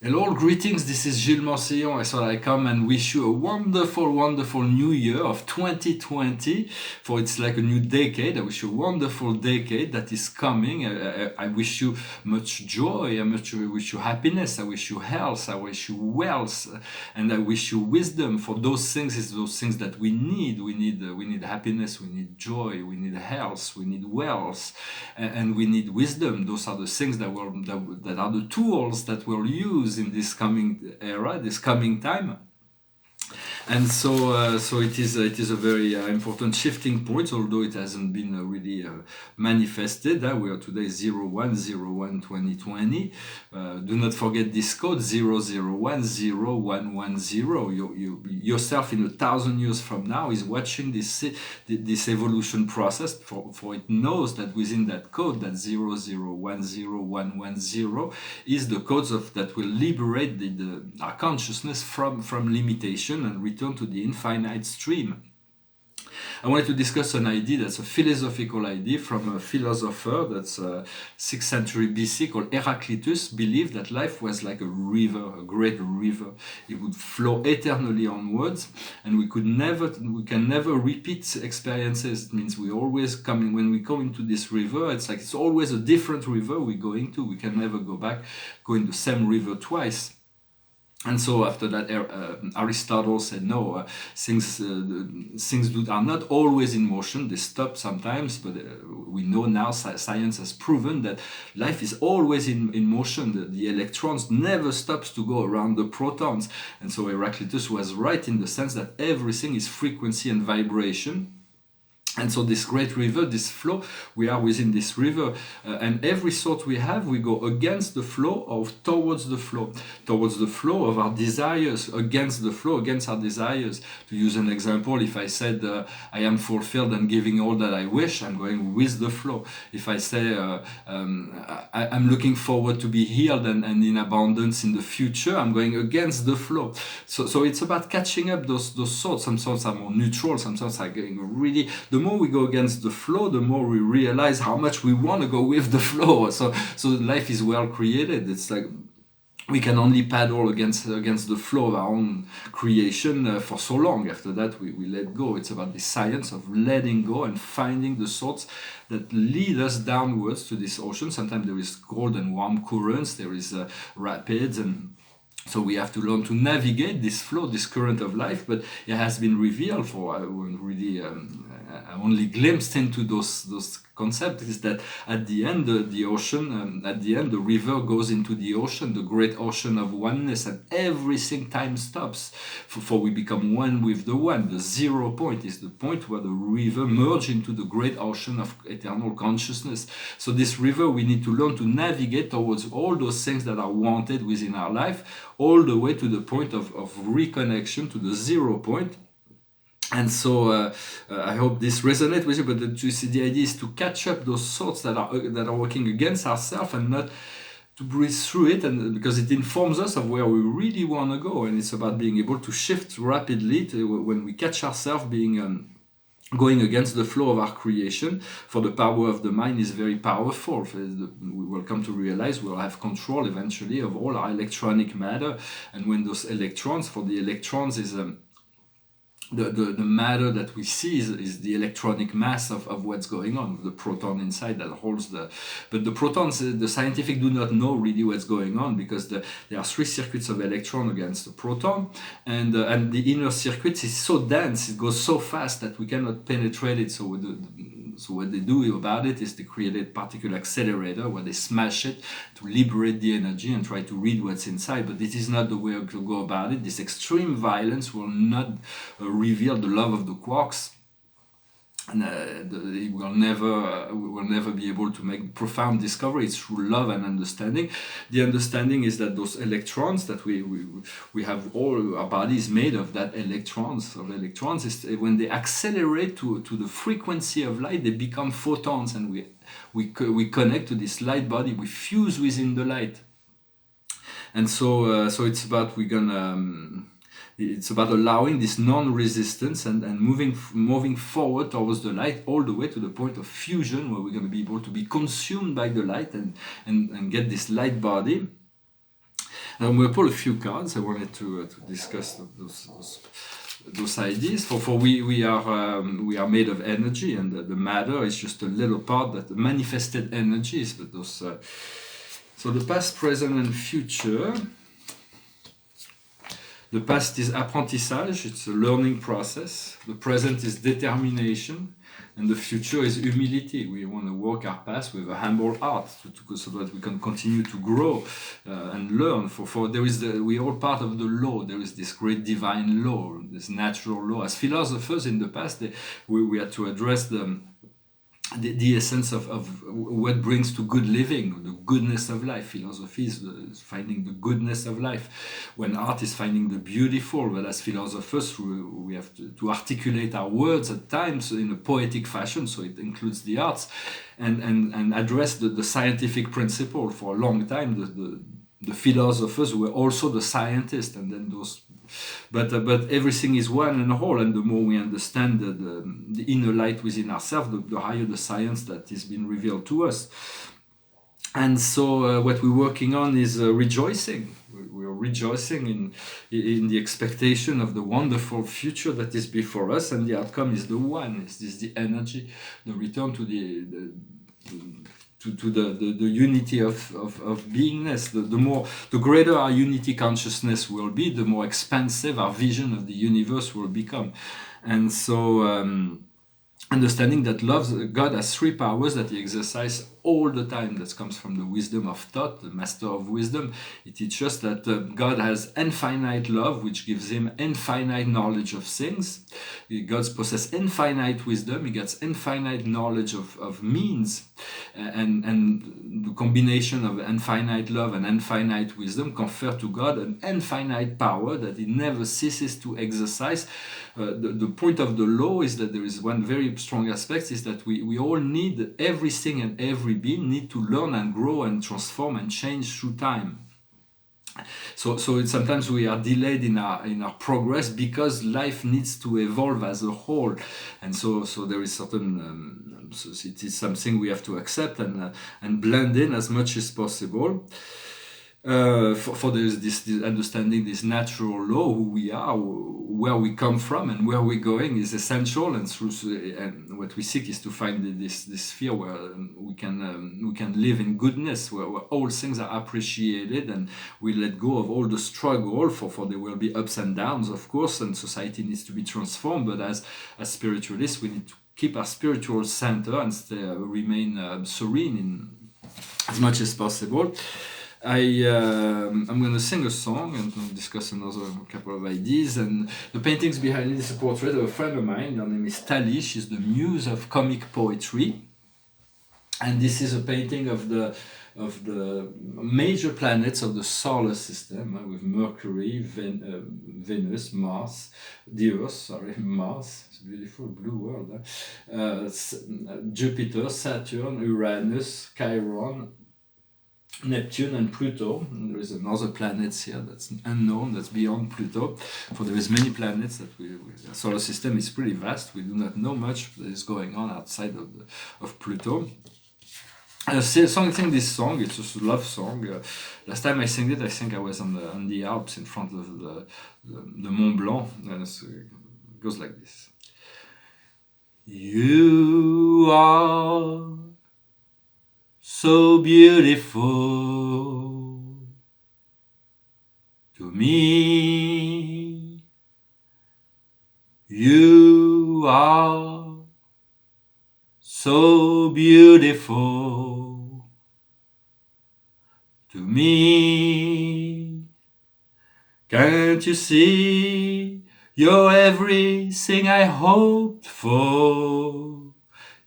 Hello, greetings. This is Gilles Mancillon. I thought I come and wish you a wonderful, wonderful new year of 2020. For it's like a new decade. I wish you a wonderful decade that is coming. I wish you much joy. I wish you happiness. I wish you health. I wish you wealth, and I wish you wisdom. For those things is those things that we need. We need happiness. We need joy. We need health. We need wealth, and we need wisdom. Those are the things that are the tools that we'll use in this coming era, this coming time. And so it is a very important shifting point, although it hasn't been really manifested. We are today 01/01/2020. Do not forget this code 00101110. Yourself in 1,000 years from now is watching this evolution process. For it knows that within that code, that 00101110 is the codes that will liberate our consciousness from limitation and return to the infinite stream. I wanted to discuss an idea that's a philosophical idea from a philosopher that's 6th century BC called Heraclitus. Believed that life was like a river, a great river. It would flow eternally onwards, and we can never repeat experiences. It means we always coming when we go into this river. It's always a different river we go into. We can never go back, go in the same river twice. And so after that, Aristotle said, no, things are not always in motion. They stop sometimes, but we know now, science has proven that life is always in motion. The electrons never stops to go around the protons. And so Heraclitus was right in the sense that everything is frequency and vibration. And so this great river, this flow, we are within this river, and every thought we have, we go against the flow or towards the flow of our desires, against the flow, against our desires. To use an example, if I said I am fulfilled and giving all that I wish, I'm going with the flow. If I say I'm looking forward to be healed and in abundance in the future, I'm going against the flow. So it's about catching up those thoughts. Some thoughts are more neutral, some thoughts are going really. The more we go against the flow, the more we realize how much we want to go with the flow. So life is well created. It's like we can only paddle against the flow of our own creation for so long. After that, we let go. It's about the science of letting go and finding the thoughts that lead us downwards to this ocean. Sometimes there is cold and warm currents, there is rapids, and so we have to learn to navigate this flow, this current of life. But it has been revealed for really only glimpsed into those concepts, is that at the end the ocean, at the end the river goes into the ocean, the great ocean of oneness, and everything time stops, for we become one with the one. The 0 point is the point where the river merges into the great ocean of eternal consciousness. So this river, we need to learn to navigate towards all those things that are wanted within our life, all the way to the point of reconnection to the 0 point. And so I hope this resonates with you. But the idea is to catch up those thoughts that are working against ourselves, and not to breathe through it, and because it informs us of where we really want to go. And it's about being able to shift rapidly when we catch ourselves being going against the flow of our creation. For the power of the mind is very powerful. We will come to realize we'll have control eventually of all our electronic matter. And when those electrons, for the electrons is the matter that we see is the electronic mass of what's going on, the proton inside that holds but the protons, the scientific do not know really what's going on, because there are 3 circuits of electron against the proton, and the inner circuit is so dense, it goes so fast that we cannot penetrate it. So what they do about it is they create a particle accelerator where they smash it to liberate the energy and try to read what's inside. But this is not the way to go about it. This extreme violence will not reveal the love of the quarks. And we will never be able to make profound discoveries through love and understanding. The understanding is that those electrons that we have, all our body is made of that electrons. Is when they accelerate to the frequency of light, they become photons, and we connect to this light body. We fuse within the light, and so it's about it's about allowing this non-resistance and moving forward towards the light, all the way to the point of fusion, where we're going to be able to be consumed by the light and get this light body. I'm going to pull a few cards. I wanted to discuss those ideas. For we are made of energy, and the matter is just a little part that the manifested energies. But those so the past, present, and future. The past is apprentissage, it's a learning process. The present is determination, and the future is humility. We want to walk our path with a humble heart so that we can continue to grow and learn. For there is we are all part of the law. There is this great divine law, this natural law. As philosophers in the past, we had to address the essence of what brings to good living, the goodness of life. Philosophy is finding the goodness of life, when art is finding the beautiful. But as philosophers, we have to articulate our words at times in a poetic fashion, so it includes the arts, and address the scientific principle. For a long time, the philosophers were also the scientists, and then those. But everything is one and whole, and the more we understand the inner light within ourselves, the higher the science that is being revealed to us. And so what we're working on is rejoicing. We're rejoicing in the expectation of the wonderful future that is before us, and the outcome is the one. It's the energy, the return to the unity of beingness. The greater our unity consciousness will be, the more expansive our vision of the universe will become. And so understanding that God has three powers that he exercises all the time. That comes from the wisdom of thought, the master of wisdom. It teaches us that God has infinite love, which gives him infinite knowledge of things. God possesses infinite wisdom. He gets infinite knowledge of means. And the combination of infinite love and infinite wisdom confer to God an infinite power that he never ceases to exercise. The point of the law is that there is one very strong aspect, is that we all need, everything and every being need to learn and grow and transform and change through time. So sometimes we are delayed in our progress because life needs to evolve as a whole, and so there is certain so it is something we have to accept and blend in as much as possible. For there is this understanding, this natural law, who we are, where we come from, and where we're going is essential. And what we seek is to find this sphere where we can live in goodness, where all things are appreciated, and we let go of all the struggle. For there will be ups and downs, of course, and society needs to be transformed. But as spiritualists, we need to keep our spiritual center and remain serene in as much as possible. I'm going to sing a song and discuss another couple of ideas. And the paintings behind it is a portrait of a friend of mine. Her name is Tali. She's the muse of comic poetry. And this is a painting of the major planets of the solar system, with Mercury, Venus, Mars, the Earth, Mars. It's a beautiful blue world. Jupiter, Saturn, Uranus, Chiron, Neptune, and Pluto. And there is another planet here that's unknown, that's beyond Pluto. For there is many planets that the solar system is pretty vast. We do not know much that is going on outside of Pluto. I sing this song. It's just a love song. Last time I sang it, I think I was on the Alps in front of the Mont Blanc. And it goes like this. You are so beautiful to me. You are so beautiful to me. Can't you see? You're everything I hoped for.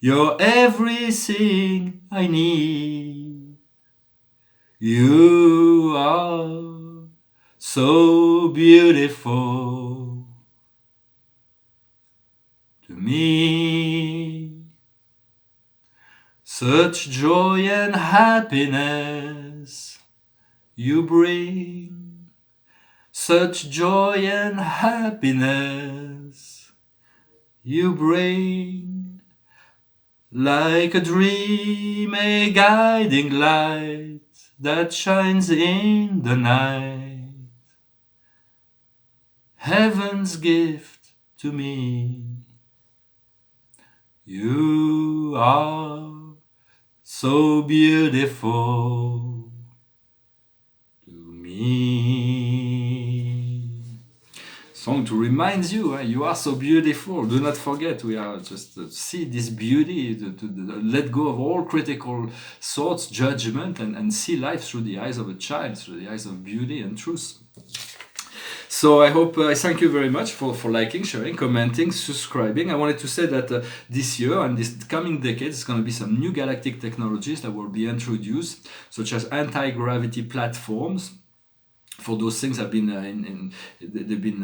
You're everything I need. You are so beautiful to me. Such joy and happiness you bring. Such joy and happiness you bring. Like a dream, a guiding light that shines in the night, heaven's gift to me. You are so beautiful to me. Song to remind you, you are so beautiful. Do not forget, we are just see this beauty, to let go of all critical thoughts, judgment, and see life through the eyes of a child, through the eyes of beauty and truth. So I hope, I thank you very much for liking, sharing, commenting, subscribing. I wanted to say that this year and this coming decade, there's going to be some new galactic technologies that will be introduced, such as anti-gravity platforms. For those things have been they've been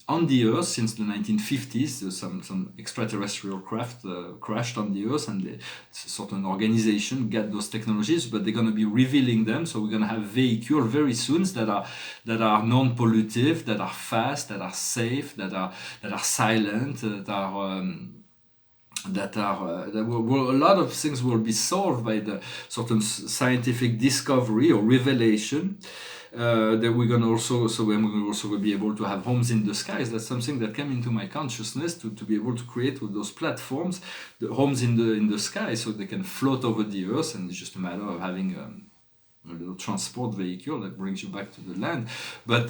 on the Earth since the 1950s. Some extraterrestrial craft crashed on the Earth, and sort of an organization got those technologies, but they're going to be revealing them. So we're going to have vehicles very soon that are non-pollutive, that are fast, that are safe, that are silent, that a lot of things will be solved by the sort of scientific discovery or revelation. That we're going to also, so we're going to also be able to have homes in the skies. That's something that came into my consciousness, to be able to create with those platforms the homes in the sky, so they can float over the Earth, and it's just a matter of having a little transport vehicle that brings you back to the land. But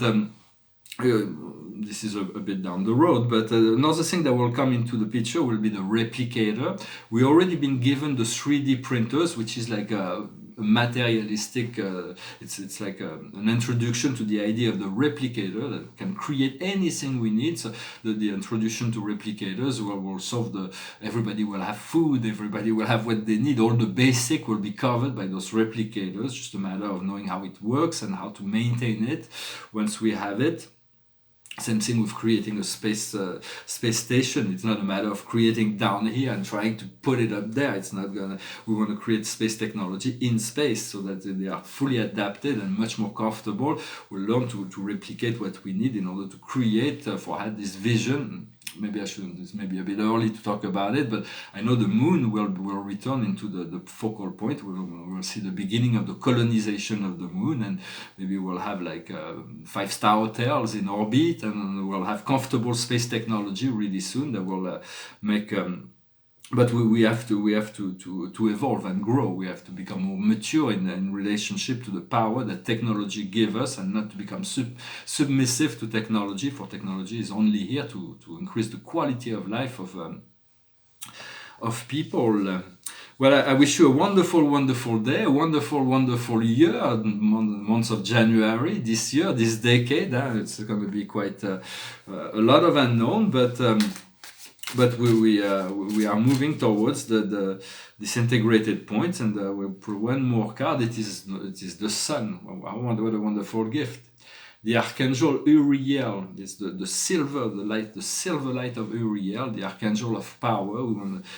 this is a bit down the road, but another thing that will come into the picture will be the replicator. We already been given the 3D printers, which is like a materialistic, it's like an introduction to the idea of the replicator that can create anything we need. So the introduction to replicators will solve everybody will have food, everybody will have what they need, all the basic will be covered by those replicators, just a matter of knowing how it works and how to maintain it once we have it. Same thing with creating a space station. It's not a matter of creating down here and trying to put it up there. It's not gonna. We want to create space technology in space so that they are fully adapted and much more comfortable. We'll learn to replicate what we need in order to create. Had this vision. Maybe I shouldn't. It's maybe a bit early to talk about it, but I know the moon will return into the focal point. We'll see the beginning of the colonization of the moon, and maybe we'll have like 5-star hotels in orbit, and we'll have comfortable space technology really soon that will make. But we have to evolve and grow. We have to become more mature in relationship to the power that technology gives us, and not to become submissive to technology. For technology is only here to increase the quality of life of people. Well, I wish you a wonderful, wonderful day, a wonderful, wonderful year, month of January this year, this decade. It's going to be quite a lot of unknown, but we are moving towards this integrated point, and we'll put one more card. It is the sun. I wonder what a wonderful gift. The Archangel Uriel is the silver light of Uriel, the Archangel of power. We want to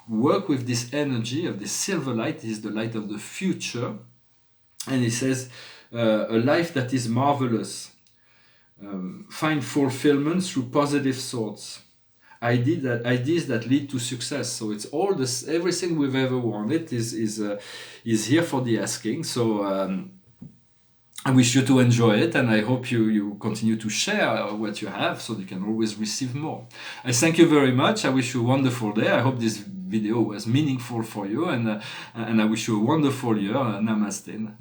work with this energy of this silver light. It is the light of the future, and it says a life that is marvelous. Find fulfillment through positive thoughts. Ideas that lead to success. So it's all this, everything we've ever wanted is here for the asking. So I wish you to enjoy it, and I hope you continue to share what you have, so you can always receive more. I thank you very much. I wish you a wonderful day. I hope this video was meaningful for you, and I wish you a wonderful year. Namaste.